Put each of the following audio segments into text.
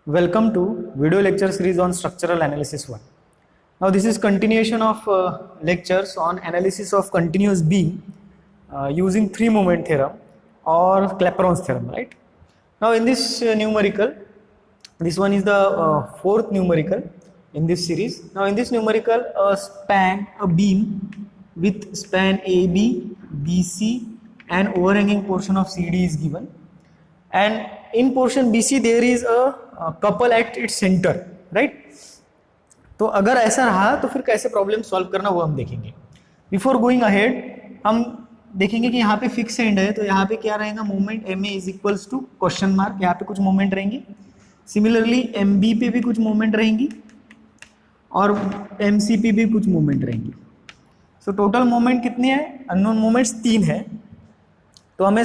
Welcome to video lecture series on structural analysis 1. Now this is continuation of lectures on analysis of continuous beam using three moment theorem or Clapeyron's theorem, right? Now in this numerical, this one is the fourth numerical in this series. Now in this numerical, a beam with span AB, BC and overhanging portion of CD is given, and in portion BC there is a couple at its center, right? तो अगर ऐसा रहा तो फिर कैसे problem solve करना वो हम देखेंगे. बिफोर गोइंग अहेड हम देखेंगे कि यहाँ पे फिक्स एंड है, तो यहाँ पे क्या रहेगा, moment M A is equals to question mark, यहाँ पे कुछ मोमेंट रहेंगी. सिमिलरली एम बी पे भी कुछ मोमेंट रहेंगी और एम सी पे भी कुछ मोमेंट रहेंगी. सो टोटल मोमेंट कितने हैं, अननोन मोमेंट्स 3 है. तो हमें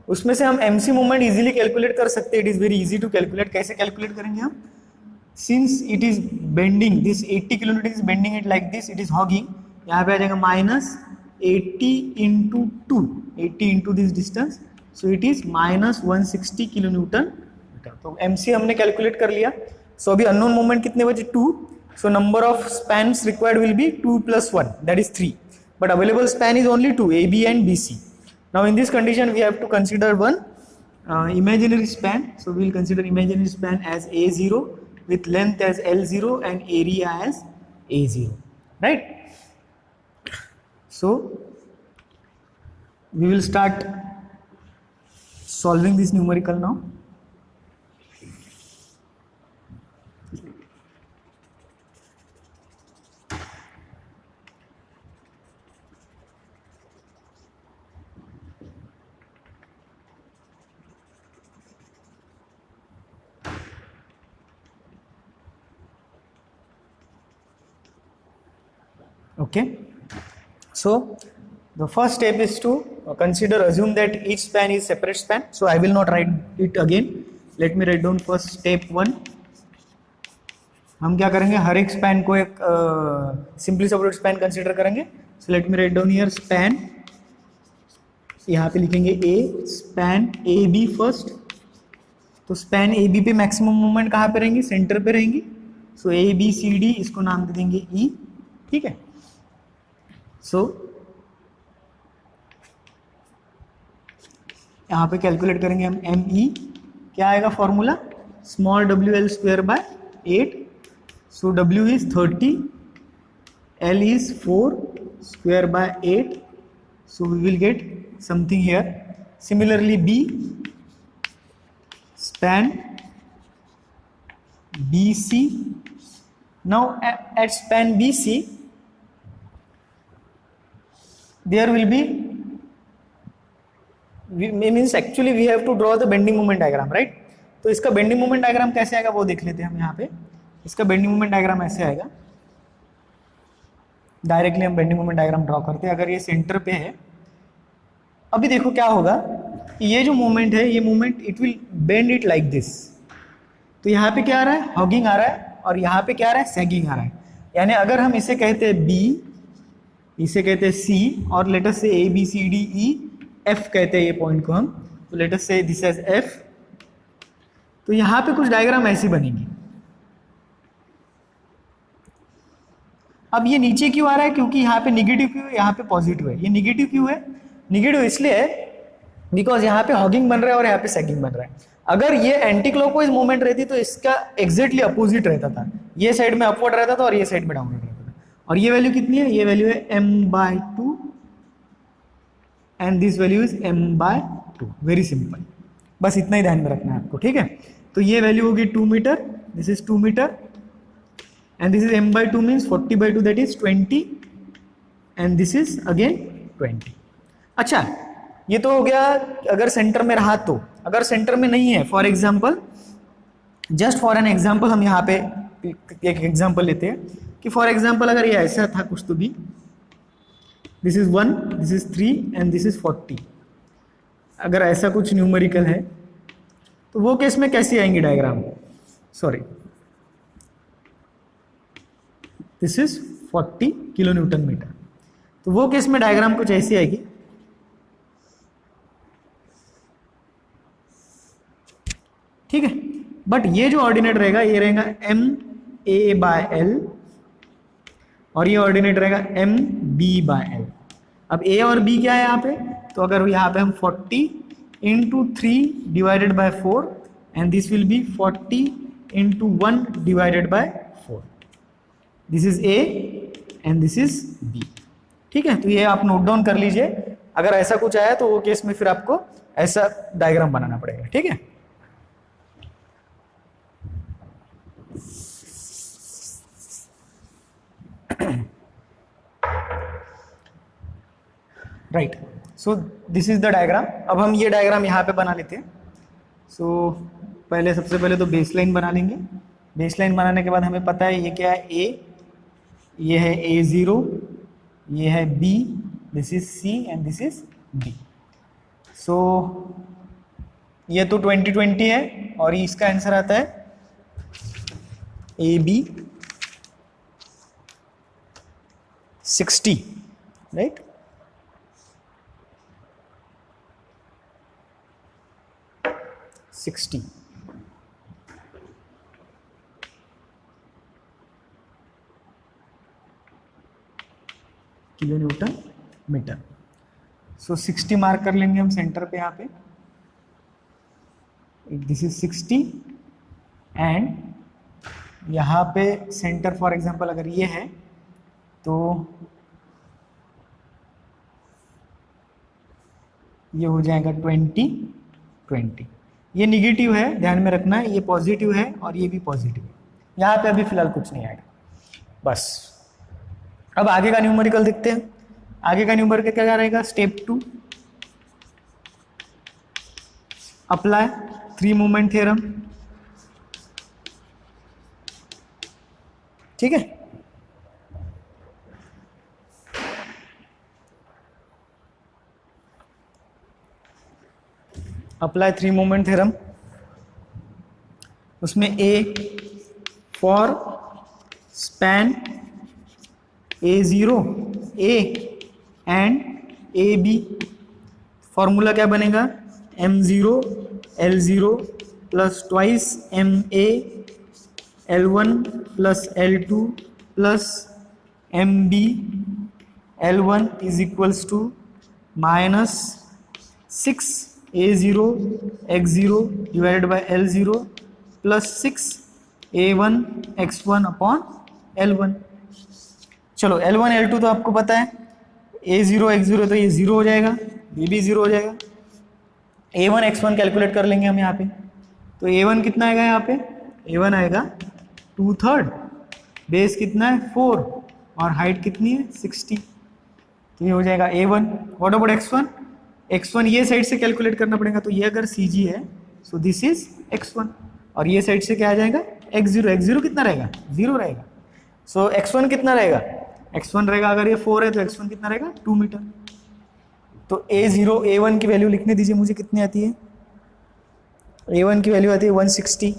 उसमें से हम M C moment easily calculate कर सकते हैं. It is very easy to calculate. कैसे कैलकुलेट करेंगे हम, since it is bending, this 80 kilometre is bending it like this, it is hogging, यहाँ पे आ जाएगा minus 80 into 2, 80 into this distance, so it is minus 160 kilo newton metre. तो M C हमने calculate कर लिया. सो अभी अननोन मोमेंट कितने बचे, 2. So number of spans required will be 2 + 1, that is 3, but available span is only 2, A B and B C. Now in this condition we have to consider one imaginary span. So we will consider imaginary span as A0 with length as L0 and area as A0, right? So we will start solving this numerical now. Okay, so the first step is to assume that each span is separate span. So I will not write it again. Let me write down first step 1. हम क्या करेंगे, हर एक span को एक simply separate span consider करेंगे. So let me write down here span, यहाँ पे लिखेंगे ए, स्पैन ए बी फर्स्ट. तो स्पैन ए बी पे मैक्सिमम मूवमेंट कहाँ पे रहेंगी, सेंटर पे रहेंगी. सो ए बी सी डी, इसको नाम दे देंगे ई, ठीक है. सो यहाँ पे कैलकुलेट करेंगे हम एम ई, क्या आएगा formula, small W L square by 8. So W is 30, L is 4 square by 8. So we will get something here. Similarly B, span B C. Now at span B C there will be, means actually we have to draw the bending moment diagram, right? तो इसका bending moment diagram कैसे आएगा वो देख लेते हैं हम. यहाँ पे इसका bending moment diagram ऐसे आएगा. डायरेक्टली हम bending moment diagram ड्रॉ करते हैं. अगर ये सेंटर पे है, अभी देखो क्या होगा, ये जो मोमेंट है, ये moment it will bend it like this. तो यहाँ पे क्या आ रहा है, हॉगिंग आ रहा है, और यहाँ पे क्या आ रहा है, सैगिंग आ रहा है. यानी अगर हम इसे कहते हैं बी, इसे कहते हैं सी, और लेट अस से A B C D E F कहते हैं ये पॉइंट को हम. तो लेट अस से दिस एज एफ. तो यहाँ पे कुछ डायग्राम ऐसी बनेगी. अब ये नीचे क्यों आ रहा है, क्योंकि यहाँ पे निगेटिव क्यों है, यहाँ पे पॉजिटिव है. ये निगेटिव क्यों है, निगेटिव इसलिए है बिकॉज यहाँ पे हॉगिंग बन रहा है और यहाँ पे सैगिंग बन रहा है. अगर ये एंटी क्लॉकवाइज मूवमेंट रहती तो इसका एग्जैक्टली अपोजिट रहता था. ये साइड में अपवर्ड रहता था और ये साइड में डाउनवर्ड रहता था. और ये वैल्यू कितनी है, ये वैल्यू है m/2 and this value is m/2. Very simple, बस इतना ही ध्यान में रखना है आपको, ठीक है. तो ये वैल्यू होगी 2 metre, this is 2 metre, and this is m/2 means 40/2, that is 20, and this is again 20. अच्छा, ये तो हो गया अगर सेंटर में रहा तो. अगर सेंटर में नहीं है, for example, just for an example हम यहाँ पे एक एग्जाम्पल लेते हैं कि फॉर एग्जाम्पल अगर ये ऐसा था कुछ, तो भी this is 1, this is 3 and this is 40. अगर ऐसा कुछ न्यूमेरिकल है तो वो केस में कैसी आएंगी diagram, sorry, this is 40 kilo newton metre. तो वो केस में डायग्राम कुछ ऐसी आएगी. ठीक है, बट ये जो ऑर्डिनेट रहेगा ये रहेगा एम ए बाय एल, और ये ऑर्डिनेट रहेगा एम बी बाय एल। अब ए और बी क्या है यहाँ पे, तो अगर यहाँ पे हम 40 into 3 divided by 4 and this will be 40 into 1 divided by 4, this is A and this is B. ठीक है, तो ये आप नोट डाउन कर लीजिए, अगर ऐसा कुछ आया तो वो केस में फिर आपको ऐसा डायग्राम बनाना पड़ेगा। ठीक है, right. So this is the diagram. अब हम ये डायग्राम यहाँ पे बना लेते हैं। सो पहले सबसे पहले तो बेसलाइन बना लेंगे। बेसलाइन बनाने के बाद हमें पता है ये क्या है, ए, ये है A0, ये है B, this is C and this is D। सो ये तो 2020 है और इसका आंसर आता है AB 60, right. Kilo newton metre. So 60 mark कर लेंगे हम सेंटर पे, यहाँ पे दिस इज 60 एंड यहाँ पे सेंटर फॉर एग्जांपल अगर ये है तो ये हो जाएगा 20। ये निगेटिव है, ध्यान में रखना है, ये पॉजिटिव है और ये भी पॉजिटिव है। यहाँ पे अभी फिलहाल कुछ नहीं आएगा बस। अब आगे का न्यूमेरिकल देखते हैं। आगे का न्यूमेरिकल क्या रहेगा, स्टेप 2 अप्लाई 3 मोमेंट थ्योरम। ठीक है, अप्लाई 3 मोमेंट थ्योरम। उसमें A for span A0 A and AB, formula क्या बनेगा, M0 L0 plus twice MA L1 plus L2 plus MB L1 is equals to minus 6 A0 X0 divided by L0 plus 6 A1 X1 upon L1। चलो L1 L2 तो आपको पता है, A0 X0 तो ये 0 हो जाएगा, ये भी 0 हो जाएगा। A1 X1 कैलकुलेट कर लेंगे हम यहाँ पे, तो A1 कितना आएगा यहाँ पे, A1 आएगा 2/3, बेस कितना है 4 और हाइट कितनी है 60, तो ये हो जाएगा A1। What about X1, X1 ये साइड से कैलकुलेट करना पड़ेगा, तो ये अगर CG है सो दिस इज X1 और ये साइड से क्या आ जाएगा X0, X0 कितना रहेगा 0 रहेगा। सो X1 कितना रहेगा, X1 रहेगा अगर ये 4 है तो X1 कितना रहेगा 2 मीटर। तो A0 A1 की वैल्यू लिखने दीजिए मुझे, कितनी आती है, A1 की वैल्यू आती है 160।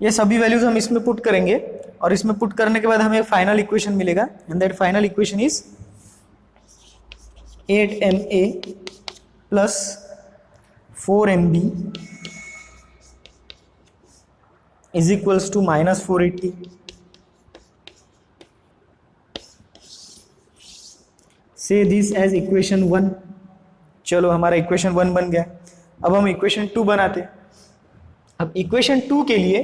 ये सभी वैल्यूज हम इसमें पुट करेंगे और इसमें पुट करने के बाद हमें फाइनल इक्वेशन मिलेगा and that final equation is 8MA plus 4MB is equals to minus 480। से दिस एज इक्वेशन 1। चलो हमारा इक्वेशन 1 बन गया। अब हम इक्वेशन 2 बनाते हैं। अब इक्वेशन 2 के लिए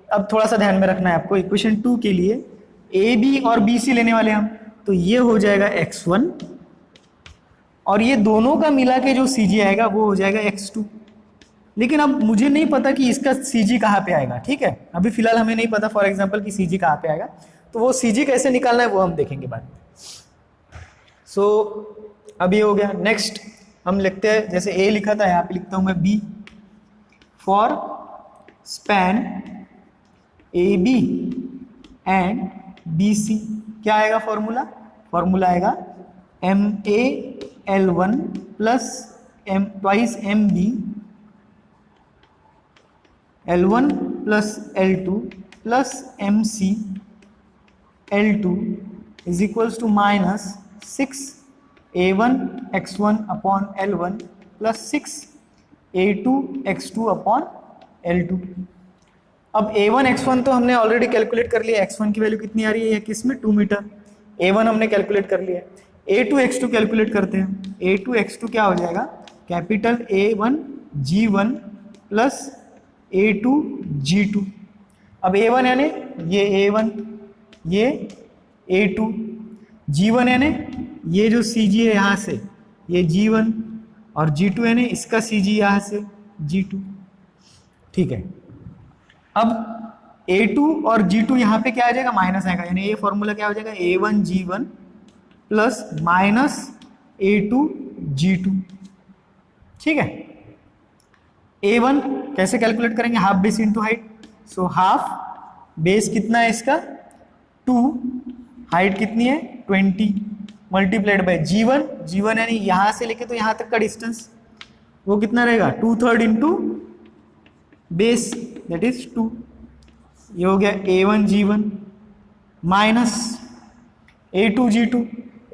अब थोड़ा सा ध्यान में रखना है आपको, इक्वेशन 2 के लिए ए बी और बी सी लेने वाले हम, तो ये हो जाएगा x1 और ये दोनों का मिला के जो CG आएगा वो हो जाएगा x2। लेकिन अब मुझे नहीं पता कि इसका CG कहाँ पे आएगा, ठीक है, अभी फिलहाल हमें नहीं पता फॉर एग्जांपल कि CG कहाँ पे आएगा, तो वो CG कैसे निकालना है वो हम देखेंगे बाद में। सो अब ये हो गया। नेक्स्ट हम लिखते हैं, जैसे A लिखा था यहाँ पे लिखता हूँ मैं B for span AB and BC। क्या आएगा फॉर्मूला, फॉर्मूला आएगा MA L1 plus twice MB L1 plus L2 plus MC L2 is equals to minus 6 A1 X1 upon L1 plus 6 A2 x2 upon L2। अब A1 x1 तो हमने already calculate कर लिया, x1 की value कितनी आ रही है किस में 2 मीटर, A1 हमने कैलकुलेट कर लिया। A2 x2 कैलकुलेट करते हैं। A2 x2 क्या हो जाएगा, capital A1 G1 plus A2 G2। अब A1 यानी ये A1, ये A2, G1 यानी ये जो CG है यहाँ से ये G1, और G2 यानी इसका CG यहाँ से G2। ठीक है, अब A2 और G2 यहाँ पे क्या आ जाएगा, माइनस आएगा, यानी ये फॉर्मूला क्या हो जाएगा, A1 G1 plus minus A2 G2। ठीक है, A1 कैसे कैलकुलेट करेंगे, half base into height. So half base कितना है इसका 2, हाइट कितनी है 20, मल्टीप्लाइड बाय G1 यानी यहां से लेके तो यहां तक का डिस्टेंस, वो कितना रहेगा 2/3 इंटू बेस दैट इज 2। ये हो गया A1 G1 minus A2 G2।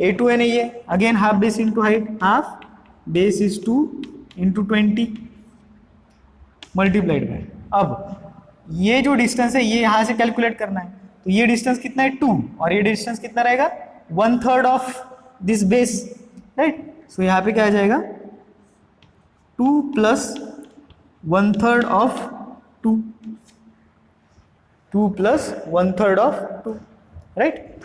A2 है नहीं ये, again half base into height, half base is 2 into 20 multiplied by. अब ये जो डिस्टेंस है ये यहां से कैलकुलेट करना है, तो ये डिस्टेंस कितना है 2, और ये डिस्टेंस कितना रहेगा 1/3 ऑफ दिस बेस, राइट। सो यहाँ पे क्या आ जाएगा 2 plus 1/3 of 2, 2 plus 1/3 of 2, right.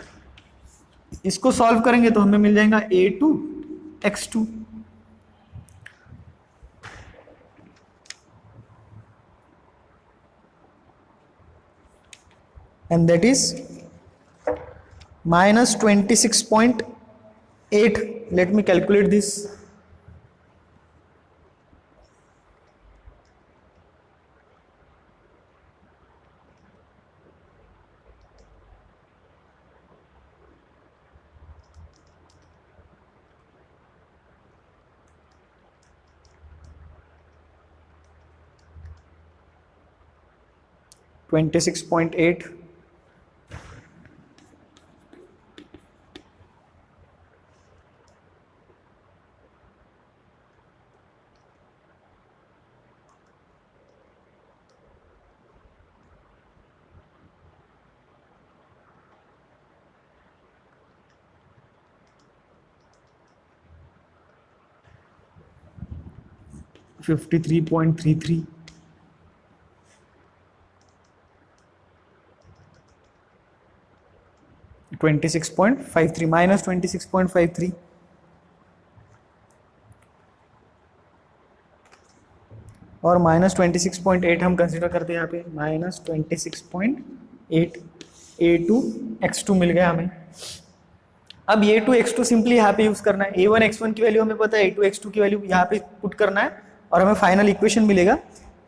इसको सॉल्व करेंगे तो हमें मिल जाएगा A2 x2, and that is minus 26.8. Let me calculate this. $26.8 53.33 26.53 minus 26.53 और माइनस 26.8 हम कंसिडर करते हैं यहाँ पे, माइनस 26.8 A2 x2 मिल गया हमें। अब A2 x2 सिंपली यहाँ पे यूज करना है, A1 x1 की वैल्यू हमें पता है, A2 x2 की वैल्यू यहाँ पे पुट करना है और हमें फाइनल इक्वेशन मिलेगा,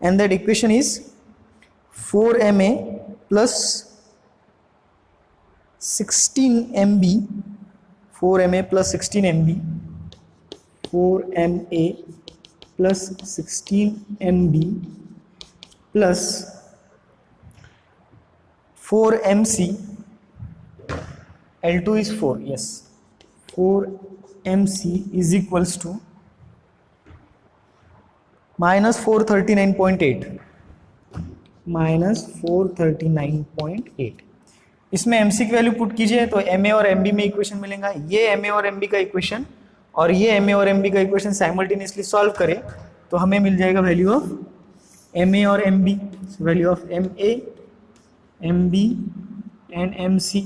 and that equation is 4ma plus 16mb, 4ma plus 16mb, 4ma plus 16mb plus 4mc, L2 is 4, yes, 4mc is equals to minus 439.8, minus 439.8। इसमें mc की वैल्यू पुट कीजिए तो ma और mb में equation मिलेगा, ये ma और mb का इक्वेशन और ये ma और mb का इक्वेशन साइमल्टेनियसली सॉल्व करें तो हमें मिल जाएगा वैल्यू ऑफ ma और mb, value of ma, mb and mc।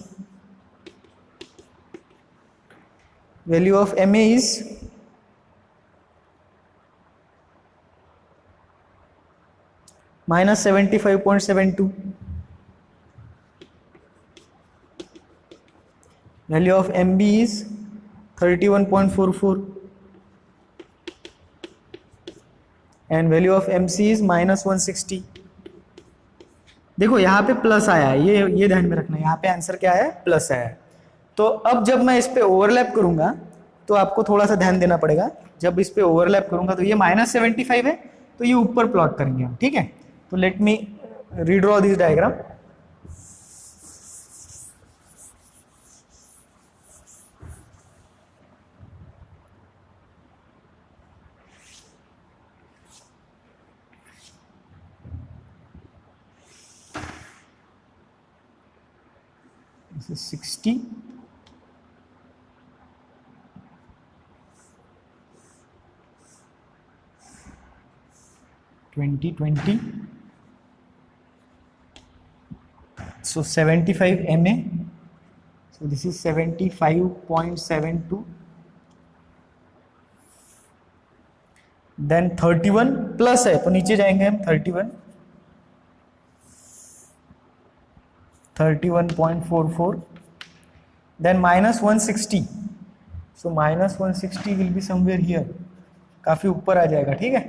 Value of ma is minus 75.72, value of mb is 31.44 and value of mc is minus 160। देखो यहाँ पे प्लस आया है, ये ध्यान में रखना, यहाँ पे आंसर क्या है प्लस आया है। तो अब जब मैं इस पे ओवरलैप करूंगा तो आपको थोड़ा सा ध्यान देना पड़ेगा, जब इस पे ओवरलैप करूंगा तो ये -75 है तो ये ऊपर प्लॉट करेंगे हम, ठीक है। तो let me redraw this diagram. this is 60, 20, 20, so 75 MA, so this is 75.72, then 31 plus है तो नीचे जाएंगे हम 31.44, then minus 160, so minus 160 will be somewhere here, काफी ऊपर आ जाएगा, ठीक है।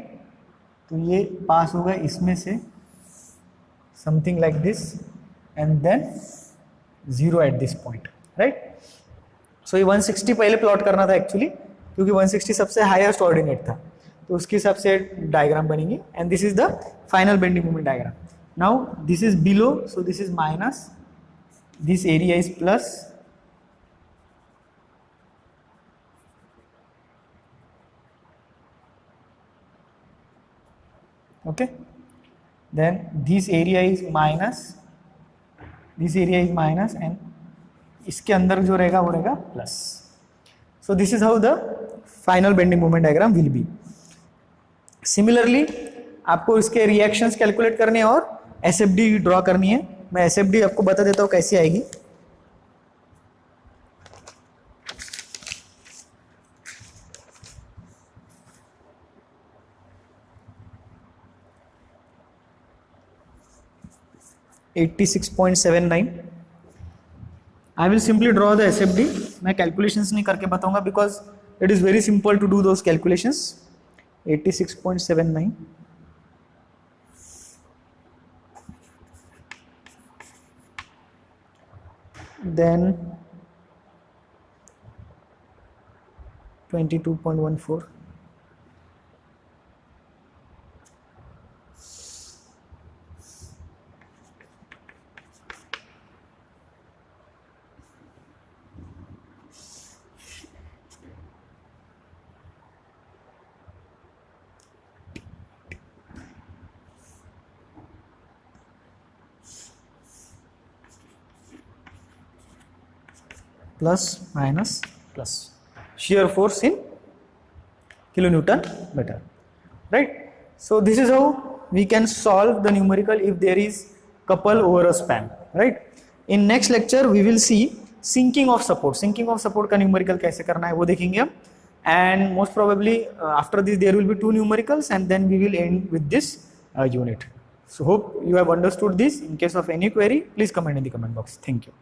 तो ये पास होगा इसमें से something like this and then 0 at this point, right? So ये 160 पहले प्लॉट करना था एक्चुअली, क्योंकि 160 सबसे हाईएस्ट ऑर्डिनेट था, तो उसके हिसाब से डायग्राम बनेगी। And this is the final bending moment diagram. Now this is below, so this is minus, this area is plus, okay, then this area is minus, this area is minus, and इसके अंदर जो रहेगा वो रहेगा प्लस। So this is how the final bending moment diagram will be. Similarly आपको इसके reactions calculate करने हैं और एसएफडी ड्रॉ करनी है। मैं एसएफडी आपको बता देता हूँ कैसी आएगी। (86.79). I will simply draw the SFD. मैं calculations नहीं करके बताऊंगा because it is very simple to do those calculations. 86.79. Then 22.14. Plus minus plus shear force in kilonewton meter, right? So this is how we can solve the numerical if there is couple over a span, right? In next lecture we will see sinking of support. Sinking of support का numerical कैसे करना है वो देखेंगे हम, and most probably after this there will be 2 numericals and then we will end with this unit. So hope you have understood this. In case of any query, please comment in the comment box. Thank you.